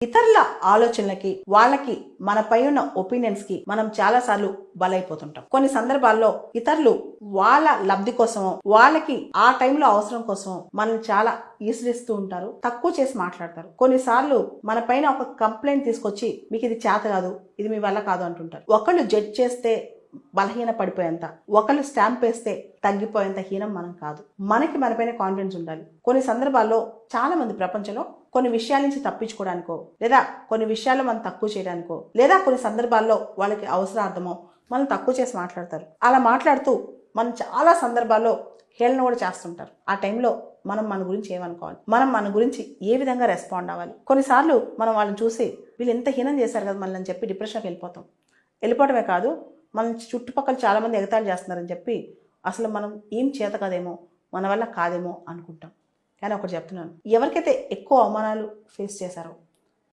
ఇతరుల ఆలోచనలకి వాళ్ళకి మనపై ఉన్న ఒపీనియన్స్ కి మనం చాలా సార్లు బలైపోతుంటాం. కొన్ని సందర్భాల్లో ఇతరులు వాళ్ళ లబ్ధి కోసమో వాళ్ళకి ఆ టైంలో అవసరం కోసమో మనల్ని చాలా ఈసరిస్తూ ఉంటారు, తక్కువ చేసి మాట్లాడతారు. కొన్నిసార్లు మన పైన ఒక కంప్లైంట్ తీసుకొచ్చి మీకు ఇది చేత కాదు, ఇది మీ వల్ల కాదు అంటుంటారు. ఒకళ్ళు జడ్జ్ చేస్తే బలహీన పడిపోయేంత, ఒకళ్ళు స్టాంప్ వేస్తే తగ్గిపోయేంత హీనం మనం కాదు. మనకి మనపైన కాన్ఫిడెన్స్ ఉండాలి. కొన్ని సందర్భాల్లో చాలా మంది ప్రపంచంలో కొన్ని విషయాల నుంచి తప్పించుకోవడానికో లేదా కొన్ని విషయాల్లో మనం తక్కువ చేయడానికో లేదా కొన్ని సందర్భాల్లో వాళ్ళకి అవసరార్థమో మనం తక్కువ చేసి మాట్లాడతారు. అలా మాట్లాడుతూ మనం చాలా సందర్భాల్లో హేళన కూడా చేస్తుంటారు. ఆ టైంలో మనం మన గురించి ఏమనుకోవాలి, మనం మన గురించి ఏ విధంగా రెస్పాండ్ అవ్వాలి? కొన్నిసార్లు మనం వాళ్ళని చూసి వీళ్ళు ఎంత హీనం చేశారు కదా మనల్ని చెప్పి డిప్రెషన్కి వెళ్ళిపోవడమే కాదు, మన చుట్టుపక్కల చాలామంది ఎగతాళి చేస్తున్నారని చెప్పి అసలు మనం ఏం చేత కాదేమో, మన వల్ల కాదేమో అనుకుంటాం. కానీ ఒకటి చెప్తున్నాను, ఎవరికైతే ఎక్కువ అవమానాలు ఫేస్ చేశారో